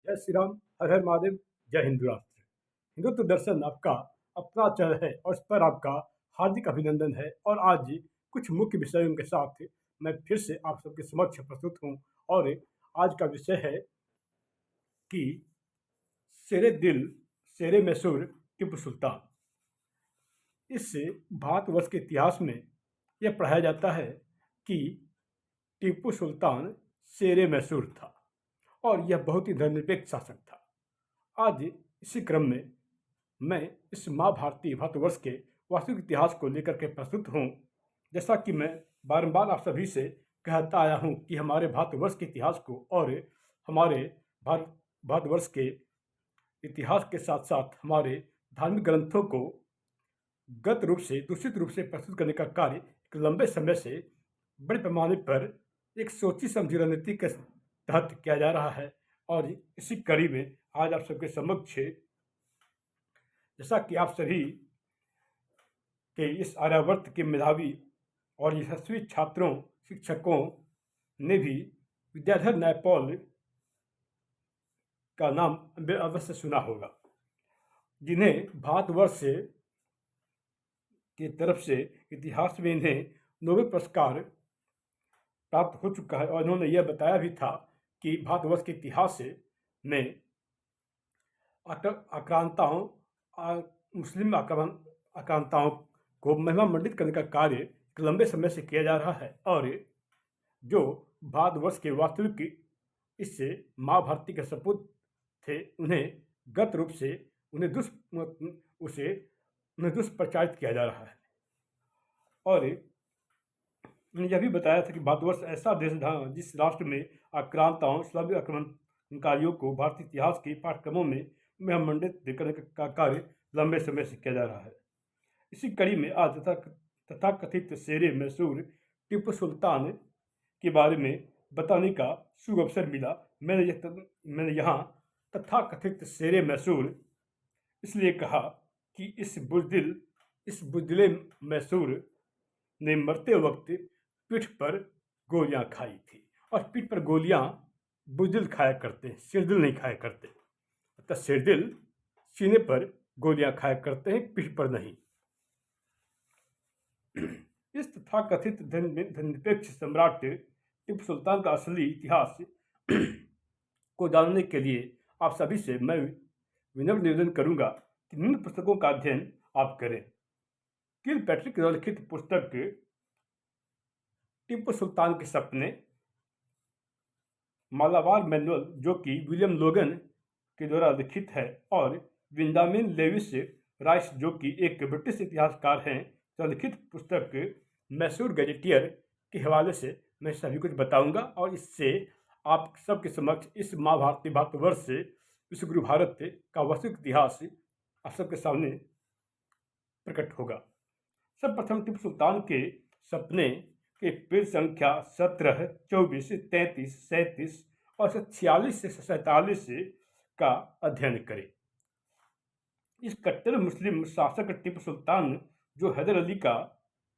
जय श्री राम, हर हर महादेव, जय हिंदू राष्ट्र। हिंदुत्व दर्शन आपका अपना चैनल है और इस पर आपका हार्दिक अभिनंदन है। और आज कुछ मुख्य विषयों के साथ मैं फिर से आप सबके समक्ष प्रस्तुत हूँ। और आज का विषय है कि शेरे दिल, शेरे मैसूर, टीपू सुल्तान। इस भारतवर्ष के इतिहास में यह पढ़ाया जाता है कि टीपू सुल्तान शेरे मैसूर था और यह बहुत ही धर्मनिरपेक्ष शासक था। आज इसी क्रम में मैं इस महाभारतीय भारतवर्ष के वास्तविक इतिहास को लेकर के प्रस्तुत हूँ। जैसा कि मैं बारंबार आप सभी से कहता आया हूँ कि हमारे भारतवर्ष के इतिहास को और हमारे भारतवर्ष के इतिहास के साथ साथ हमारे धार्मिक ग्रंथों को गलत रूप से, दूषित रूप से प्रस्तुत करने का कार्य एक लंबे समय से बड़े पैमाने पर एक सोची समझी रणनीति के तहत किया जा रहा है। और इसी कड़ी में आज आप सबके समक्ष, जैसा कि आप सभी के इस आर्यावर्त के मेधावी और यशस्वी छात्रों, शिक्षकों ने भी विद्याधर न्यायपाल का नाम अवश्य सुना होगा, जिन्हें भारतवर्ष की तरफ से इतिहास में इन्हें नोबेल पुरस्कार प्राप्त हो चुका है। और इन्होंने यह बताया भी था कि भारतवर्ष के इतिहास में आक्रांताओं, मुस्लिम आक्रांताओं को महिमा मंडित करने का कार्य लंबे समय से किया जा रहा है। और जो भारतवर्ष के वास्तविक इस महाभारती के सपूत थे, उन्हें गलत रूप से उन्हें दुष्प्रचारित किया जा रहा है। और उन्हें यह भी बताया था कि भारतवर्ष ऐसा देश था जिस राष्ट्र में आक्रांताओं, इस्लामी आक्रमणकारियों को भारतीय इतिहास के पाठ्यक्रमों में मंडित करने का कार्य लंबे समय से किया जा रहा है। इसी कड़ी में आज तथाकथित शेरे मैसूर टीपू सुल्तान के बारे में बताने का शुभ अवसर मिला। मैंने यहाँ तथाकथित शेरे मैसूर इसलिए कहा कि इस बुज़दिले मैसूर ने मरते वक्त पीठ पर गोलियां खाई थी। और पीठ पर गोलियां बुज़दिल खाया करते हैं, सिरदिल नहीं खाया करते। अतः सिरदिल सीने पर गोलियां खाया करते हैं, पीठ पर नहीं। इस तथाकथित धर्मनिरपेक्ष सम्राट टीपू सुल्तान का असली इतिहास को जानने के लिए आप सभी से मैं विनम्र निवेदन करूंगा कि निम्न पुस्तकों का अध्ययन आप करें। किलपैट्रिक द्वारा लिखित पुस्तक टीपू सुल्तान के सपने, मालाबार मैनुअल जो कि विलियम लोगन के द्वारा लिखित है, और बेंजामिन लेविस राइस जो कि एक ब्रिटिश इतिहासकार हैं, तो लिखित पुस्तक मैसूर गजेटियर के हवाले से मैं सभी कुछ बताऊंगा। और इससे आप सबके समक्ष इस महाभारती भारतवर्ष से विश्व गुरु भारत का वास्तविक इतिहास आप सबके सामने प्रकट होगा। सर्वप्रथम टीपू सुल्तान के सपने के पेज संख्या 17, 24, 33, 37 और 46 से 47 का अध्ययन करें। इस कट्टर मुस्लिम शासक टीपू सुल्तान, जो हैदर अली का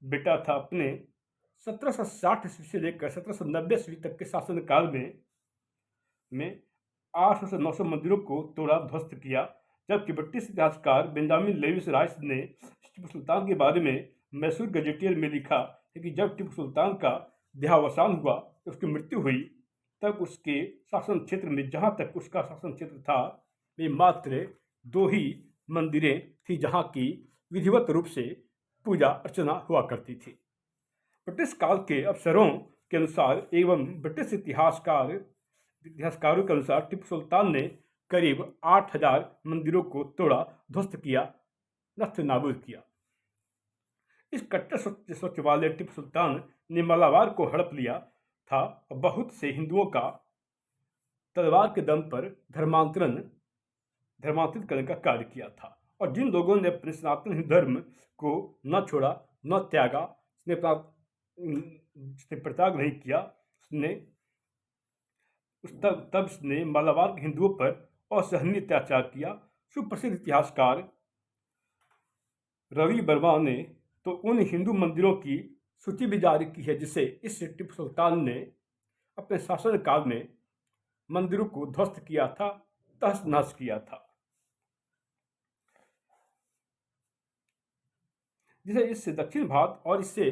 बेटा था, अपने 1760 ईस्वी से लेकर 1790 ईस्वी तक के शासनकाल में 800 से 900 मंदिरों को तोड़ा, ध्वस्त किया। जबकि ब्रिटिश इतिहासकार बेंजामिन लेविस राइस ने टीपू सुल्तान के बारे में मैसूर गजेटियर में लिखा है कि जब टीपू सुल्तान का देहावसान हुआ, तो उसकी मृत्यु हुई, तब उसके शासन क्षेत्र में, जहाँ तक उसका शासन क्षेत्र था, में मात्र 2 ही मंदिरें थी जहाँ की विधिवत रूप से पूजा अर्चना हुआ करती थी। ब्रिटिश काल के अफसरों के अनुसार एवं ब्रिटिश इतिहासकारों के अनुसार टीपू सुल्तान ने करीब 8000 मंदिरों को तोड़ा, ध्वस्त किया, नष्ट नाबूद किया। इस कट्टर सोच वाले टीपू सुल्तान ने मालाबार को हड़प लिया था और बहुत से हिंदुओं का तलवार के दम पर धर्मांतरित करने का कार्य किया था। और जिन लोगों ने अपने सनातन हिंदू धर्म को न छोड़ा, न त्यागा, परित्याग नहीं किया, तब उसने मालाबार के हिंदुओं पर असहनीय अत्याचार किया। सुप्रसिद्ध इतिहासकार रवि वर्मा ने तो उन हिंदू मंदिरों की सूची भी जारी की है जिसे इस टीपू सुल्तान ने अपने शासन काल में मंदिरों को ध्वस्त किया था तहस नहस किया था। जिसे इससे दक्षिण भारत, और इससे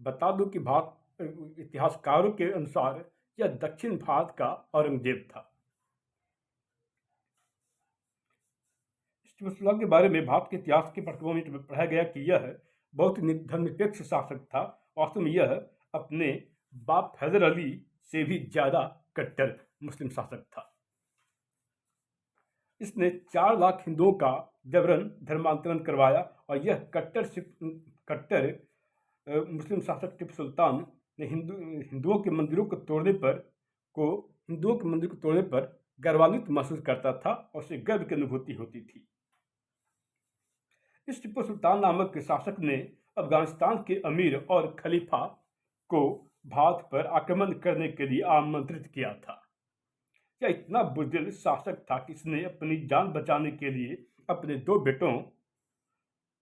बता दूं कि भारत इतिहासकारों के अनुसार यह दक्षिण भारत का औरंगजेब था। टिपू सुल्तान के बारे में भारत के इतिहास की पृष्ठभूमि में पढ़ा गया कि यह बहुत ही धर्मनिरपेक्ष शासक था। वास्तव में यह अपने बाप हैदर अली से भी ज्यादा कट्टर मुस्लिम शासक था। इसने 4 लाख हिंदुओं का जबरन धर्मांतरण करवाया और यह कट्टर मुस्लिम शासक टिपू सुल्तान ने हिंदुओं के मंदिरों को तोड़ने पर गर्वान्वित महसूस करता था और उसे गर्व की अनुभूति होती थी। इस टिपू सुल्तान नामक शासक ने अफगानिस्तान के अमीर और खलीफा को भारत पर आक्रमण करने के लिए आमंत्रित किया था। यह इतना बुज़दिल शासक था कि इसने अपनी जान बचाने के लिए अपने 2 बेटों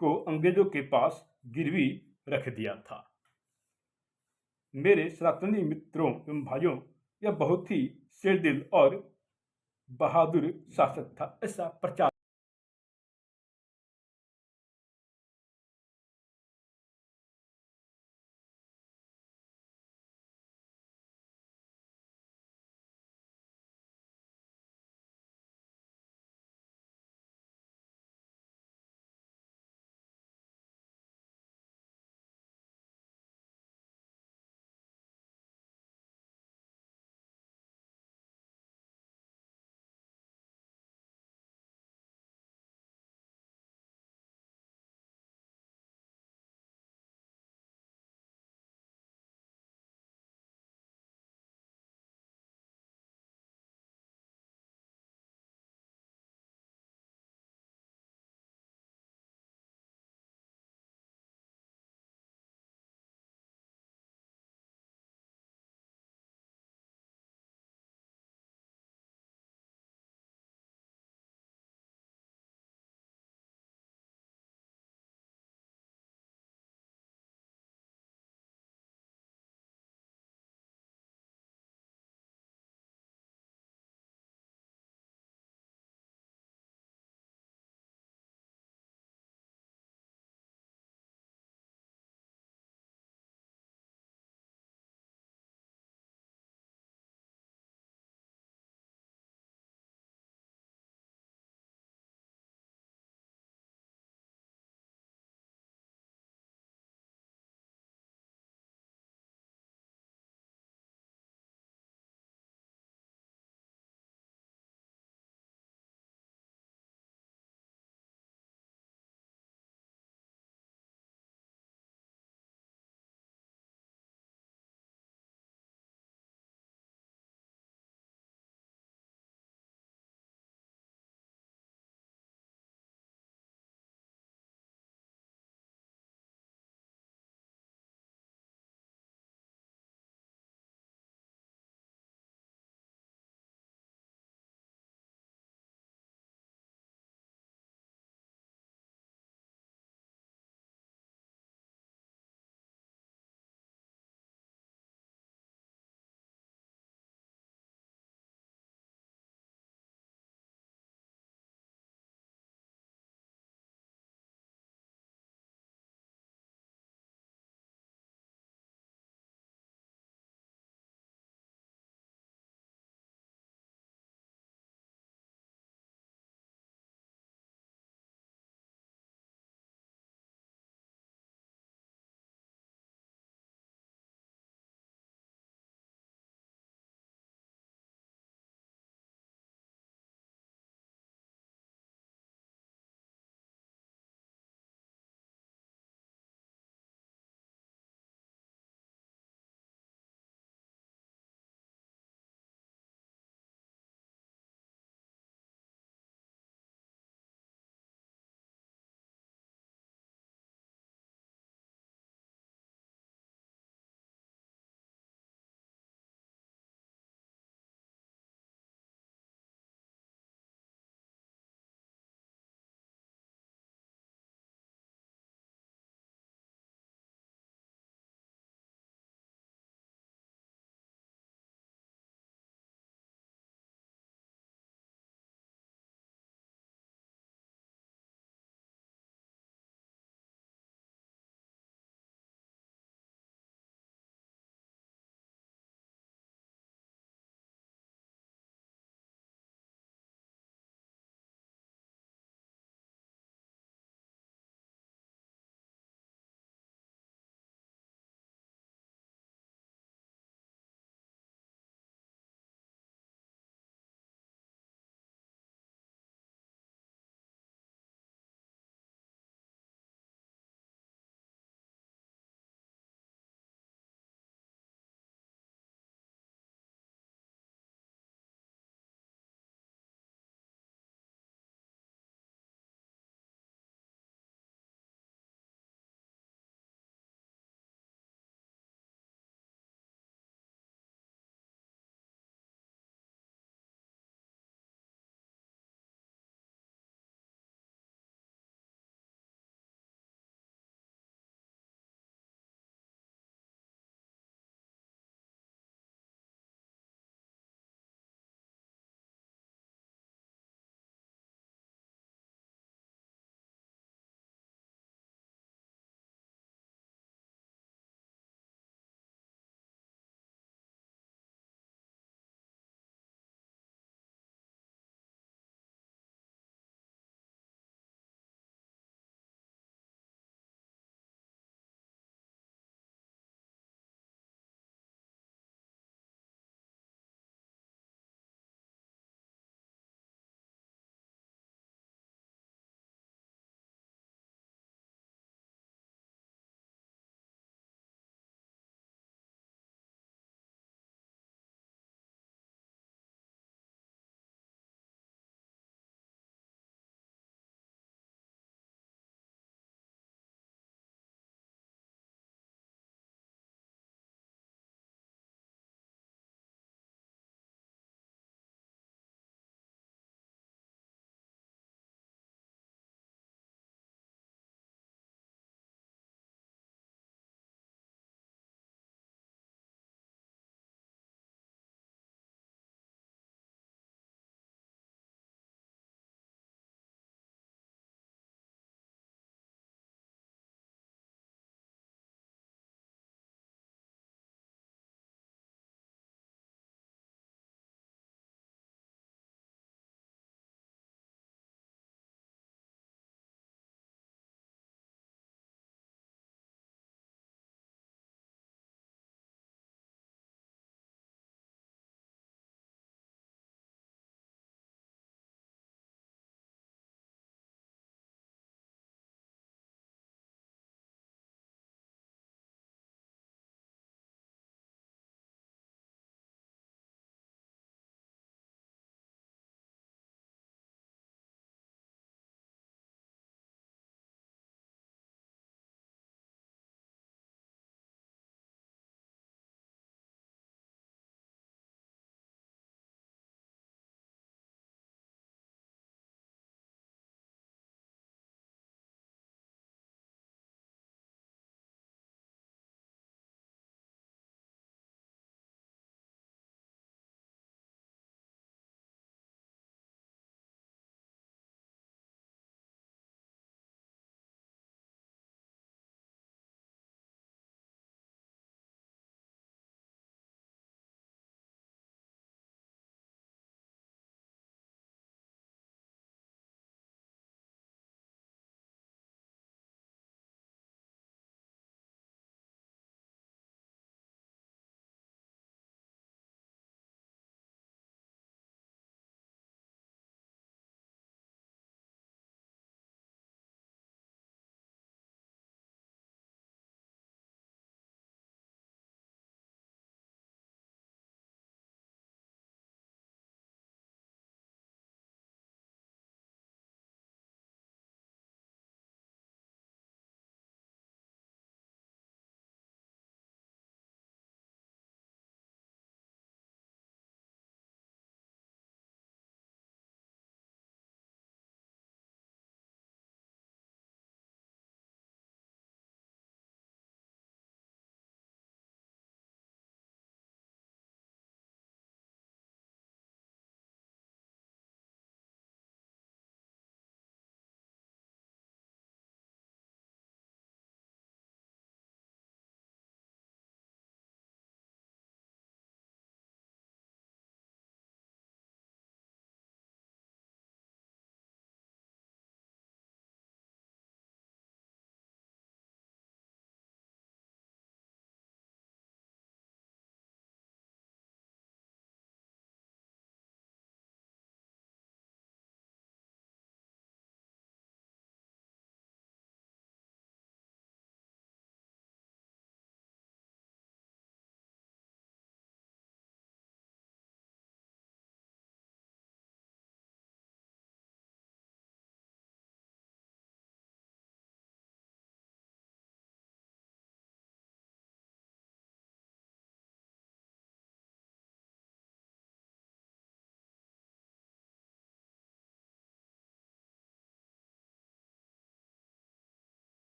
को अंग्रेजों के पास गिरवी रख दिया था। मेरे सनातनी मित्रों एवं भाइयों, यह बहुत ही शेरदिल और बहादुर शासक था, ऐसा प्रचार